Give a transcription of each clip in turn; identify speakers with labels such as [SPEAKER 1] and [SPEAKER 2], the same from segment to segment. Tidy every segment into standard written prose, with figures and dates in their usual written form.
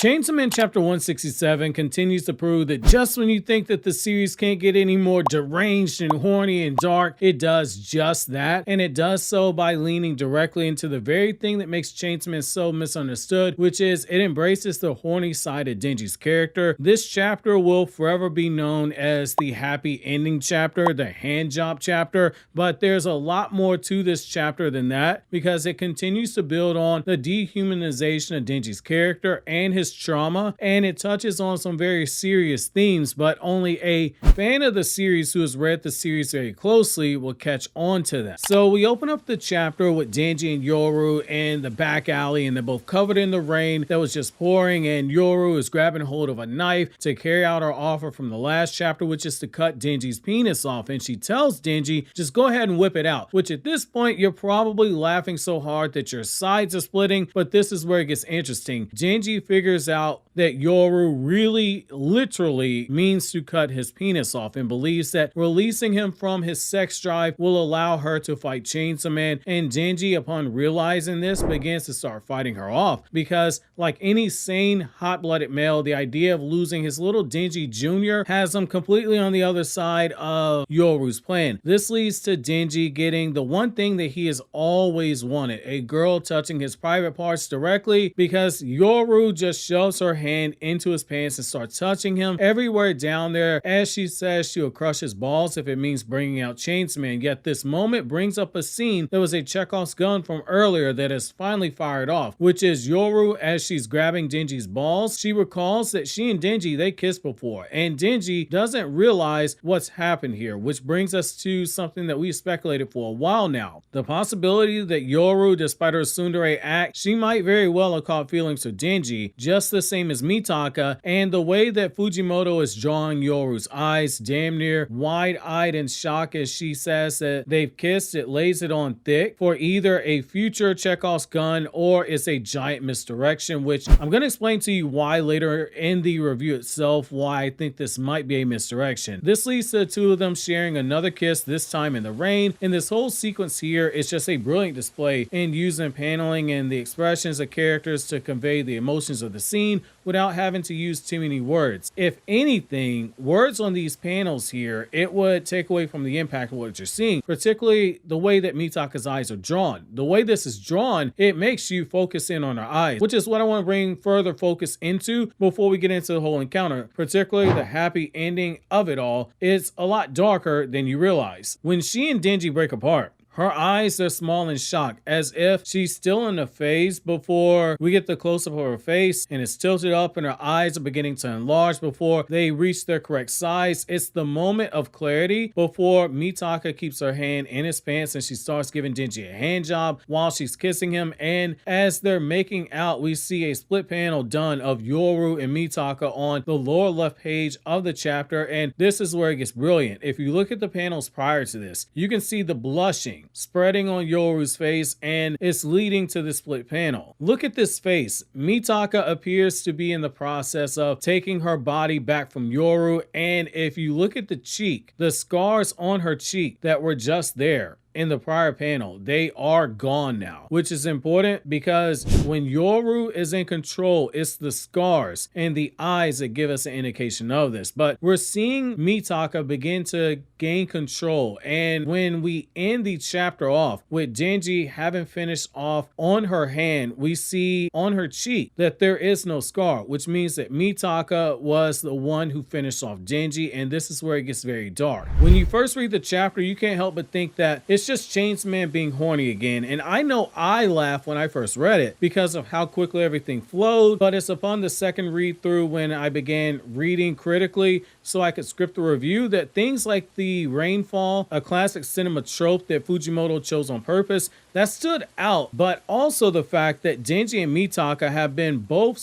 [SPEAKER 1] Chainsaw Man Chapter 167 continues to prove that just when you think that the series can't get any more deranged and horny and dark, it does just that, and it does so by leaning directly into the very thing that makes Chainsaw Man so misunderstood, which is it embraces the horny side of Denji's character. This chapter will forever be known as the happy ending chapter, the hand job chapter, but there's a lot more to this chapter than that because it continues to build on the dehumanization of Denji's character and his trauma, and it touches on some very serious themes, but only a fan of the series who has read the series very closely will catch on to that. So we open up the chapter with Denji and Yoru in the back alley, and they're both covered in the rain that was just pouring, and Yoru is grabbing hold of a knife to carry out her offer from the last chapter, which is to cut Denji's penis off, and she tells Denji, just go ahead and whip it out, which at this point you're probably laughing so hard that your sides are splitting, but this is where it gets interesting. Denji figures out that Yoru really literally means to cut his penis off and believes that releasing him from his sex drive will allow her to fight Chainsaw Man, and Denji, upon realizing this, begins to start fighting her off because, like any sane hot-blooded male, the idea of losing his little Denji Jr. has him completely on the other side of Yoru's plan. This leads to Denji getting the one thing that he has always wanted, a girl touching his private parts directly, because Yoru just shoves her hand into his pants and starts touching him everywhere down there, as she says she will crush his balls if it means bringing out Chainsaw Man. Yet this moment brings up a scene that was a Chekhov's gun from earlier that is finally fired off, which is Yoru as she's grabbing Denji's balls. She recalls that she and Denji, they kissed before, and Denji doesn't realize what's happened here, which brings us to something that we've speculated for a while now. The possibility that Yoru, despite her tsundere act, she might very well have caught feelings for Denji, just the same as Mitaka, and the way that Fujimoto is drawing Yoru's eyes, damn near wide-eyed in shock as she says that they've kissed, it lays it on thick for either a future Chekhov's gun or it's a giant misdirection, which I'm going to explain to you why later in the review itself, why I think this might be a misdirection. This leads to the two of them sharing another kiss, this time in the rain, and this whole sequence here is just a brilliant display in using paneling and the expressions of characters to convey the emotions of the scene without having to use too many words. If anything, words on these panels here, it would take away from the impact of what you're seeing, particularly the way that Mitaka's eyes are drawn. The way this is drawn, it makes you focus in on her eyes, which is what I want to bring further focus into before we get into the whole encounter, particularly the happy ending of it all. It's a lot darker than you realize. When she and Denji break apart, her eyes are small in shock, as if she's still in a phase before we get the close-up of her face, and it's tilted up and her eyes are beginning to enlarge before they reach their correct size. It's the moment of clarity before Mitaka keeps her hand in his pants and she starts giving Denji a hand job while she's kissing him, and as they're making out, we see a split panel done of Yoru and Mitaka on the lower left page of the chapter, and this is where it gets brilliant. If you look at the panels prior to this, you can see the blushing spreading on Yoru's face, and it's leading to the split panel. Look at this face. Mitaka appears to be in the process of taking her body back from Yoru, and if you look at the cheek, the scars on her cheek that were just there in the prior panel, they are gone now, which is important because when Yoru is in control, it's the scars and the eyes that give us an indication of this. But we're seeing Mitaka begin to gain control, and when we end the chapter off with Denji having finished off on her hand, we see on her cheek that there is no scar, which means that Mitaka was the one who finished off Denji, and this is where it gets very dark. When you first read the chapter, you can't help but think that it's just Chainsaw Man being horny again, and I know I laughed when I first read it because of how quickly everything flowed, but it's upon the second read through when I began reading critically so I could script the review that things like the rainfall, a classic cinema trope that Fujimoto chose on purpose, that stood out, but also the fact that Denji and Mitaka have been both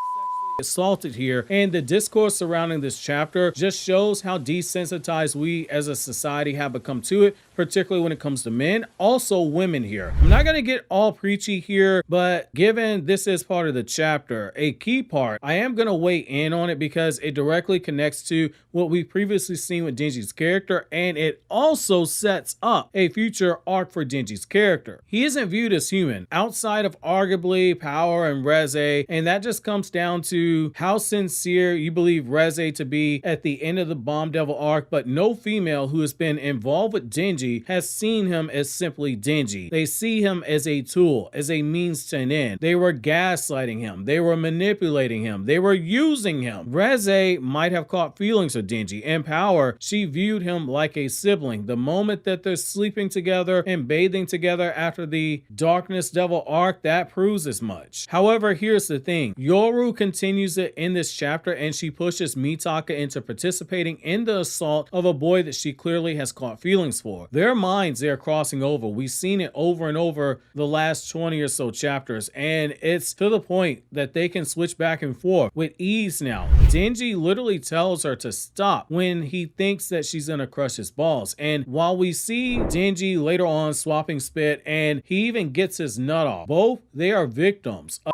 [SPEAKER 1] assaulted here, and the discourse surrounding this chapter just shows how desensitized we as a society have become to it, particularly when it comes to men, also women here. I'm not going to get all preachy here, but given this is part of the chapter, a key part, I am going to weigh in on it because it directly connects to what we've previously seen with Denji's character, and it also sets up a future arc for Denji's character. He isn't viewed as human outside of arguably power and Reze, and that just comes down to to how sincere you believe Reze to be at the end of the Bomb Devil arc, but no female who has been involved with Denji has seen him as simply Denji. They see him as a tool, as a means to an end. They were gaslighting him. They were manipulating him. They were using him. Reze might have caught feelings for Denji. In Power, she viewed him like a sibling. The moment that they're sleeping together and bathing together after the Darkness Devil arc, that proves as much. However, here's the thing. Yoru continues it in this chapter, and she pushes Mitaka into participating in the assault of a boy that she clearly has caught feelings for. Their minds, they're crossing over. We've seen it over and over the last 20 or so chapters, and it's to the point that they can switch back and forth with ease now. Denji literally tells her to stop when he thinks that she's gonna crush his balls, and while we see Denji later on swapping spit and he even gets his nut off, both they are victims of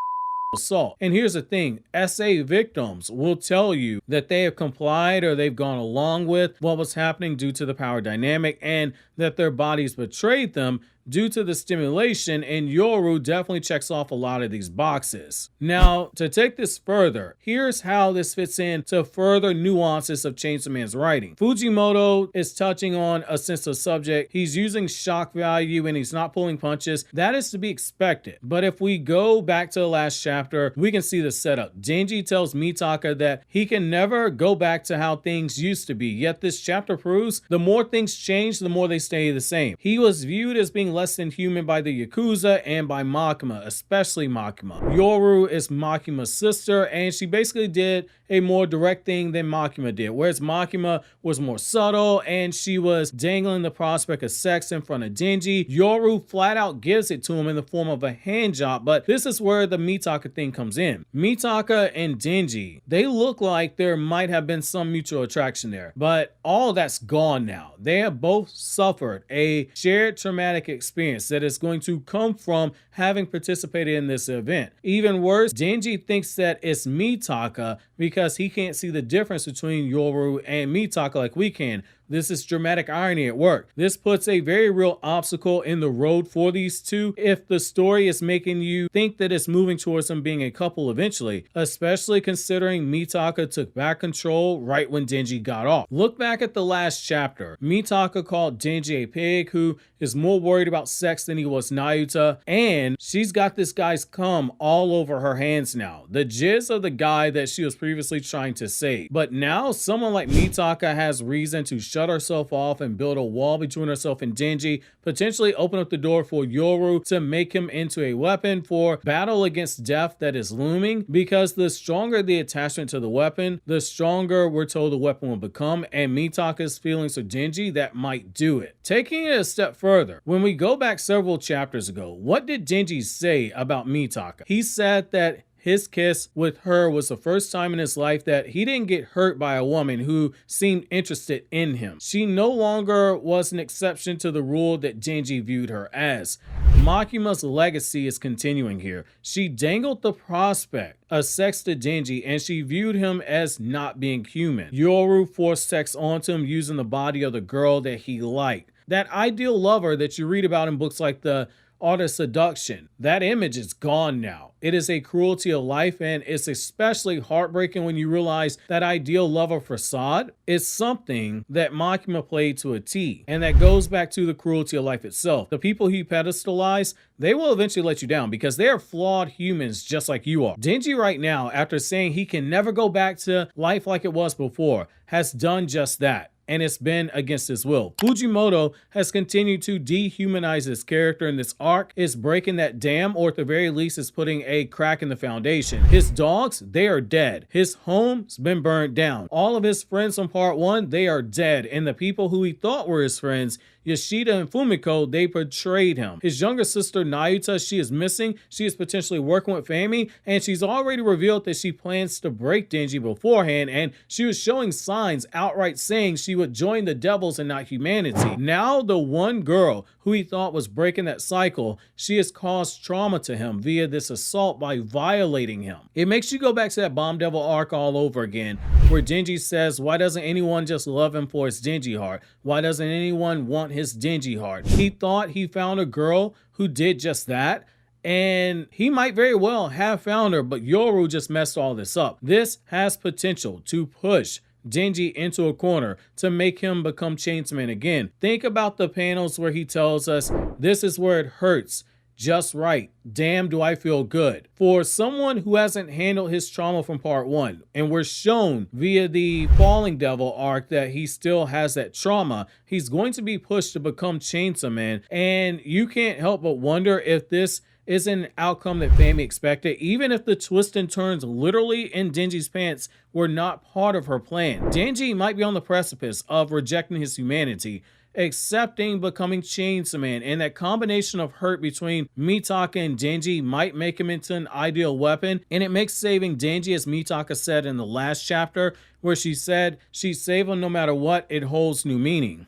[SPEAKER 1] assault. And here's the thing, SA victims will tell you that they have complied or they've gone along with what was happening due to the power dynamic, and that their bodies betrayed them due to the stimulation, and Yoru definitely checks off a lot of these boxes. Now, to take this further, here's how this fits into further nuances of Chainsaw Man's writing. Fujimoto is touching on a sensitive subject. He's using shock value and he's not pulling punches. That is to be expected. But if we go back to the last chapter, we can see the setup. Denji tells Mitaka that he can never go back to how things used to be, yet this chapter proves the more things change, the more they stay the same. He was viewed as being less than human by the Yakuza and by Makima, especially Makima. Yoru is Makima's sister, and she basically did a more direct thing than Makima did, whereas Makima was more subtle and she was dangling the prospect of sex in front of Denji. Yoru flat out gives it to him in the form of a hand job, but this is where the Mitaka thing comes in. Mitaka and Denji, they look like there might have been some mutual attraction there, but all that's gone now. They have both suffered a shared traumatic experience that is going to come from having participated in this event. Even worse, Denji thinks that it's Mitaka because he can't see the difference between Yoru and Mitaka like we can. This is dramatic irony at work. This puts a very real obstacle in the road for these two if the story is making you think that it's moving towards them being a couple eventually, especially considering Mitaka took back control right when Denji got off. Look back at the last chapter. Mitaka called Denji a pig who is more worried about sex than he was Nayuta, and she's got this guy's cum all over her hands now. The jizz of the guy that she was previously trying to save. But now someone like Mitaka has reason to shut herself off and build a wall between herself and Denji, potentially open up the door for Yoru to make him into a weapon for battle against death that is looming, because the stronger the attachment to the weapon, the stronger we're told the weapon will become, and Mitaka's feelings for Denji, that might do it. Taking it a step further, when we go back several chapters ago, what did Denji say about Mitaka? He said that his kiss with her was the first time in his life that he didn't get hurt by a woman who seemed interested in him. She no longer was an exception to the rule that Denji viewed her as. Makima's legacy is continuing here. She dangled the prospect of sex to Denji, and she viewed him as not being human. Yoru forced sex onto him using the body of the girl that he liked. That ideal lover that you read about in books like The Art of Seduction, that image is gone now. It is a cruelty of life, and it's especially heartbreaking when you realize that ideal lover facade is something that Makima played to a T, and that goes back to the cruelty of life itself. The people he pedestalized, they will eventually let you down because they are flawed humans just like you are. Denji right now, after saying he can never go back to life like it was before, has done just that, and it's been against his will. Fujimoto has continued to dehumanize his character in this arc, is breaking that dam, or at the very least is putting a crack in the foundation. His dogs, they are dead. His home's been burned down. All of his friends from part 1, they are dead, and the people who he thought were his friends, Yoshida and Fumiko, they betrayed him. His younger sister Nayuta, she is missing. She is potentially working with Fami, and she's already revealed that she plans to break Denji beforehand, and she was showing signs outright saying she would join the devils and not humanity. Now the one girl who he thought was breaking that cycle, she has caused trauma to him via this assault by violating him. It makes you go back to that Bomb Devil arc all over again, where Denji says, why doesn't anyone just love him for his Denji heart? Why doesn't anyone want his Denji heart? He thought he found a girl who did just that, and he might very well have found her, but Yoru just messed all this up. This has potential to push Denji into a corner to make him become Chainsman again. Think about the panels where he tells us, "This is where it hurts. Just right. Damn, do I feel good." For someone who hasn't handled his trauma from part 1, and we're shown via the Falling Devil arc that he still has that trauma, he's going to be pushed to become Chainsaw Man, and you can't help but wonder if this is an outcome that Fami expected, even if the twists and turns literally in Denji's pants were not part of her plan. Denji might be on the precipice of rejecting his humanity, accepting becoming Chainsaw Man, and that combination of hurt between Mitaka and Denji might make him into an ideal weapon, and it makes saving Denji, as Mitaka said in the last chapter, where she said she'd save him no matter what, it holds new meaning.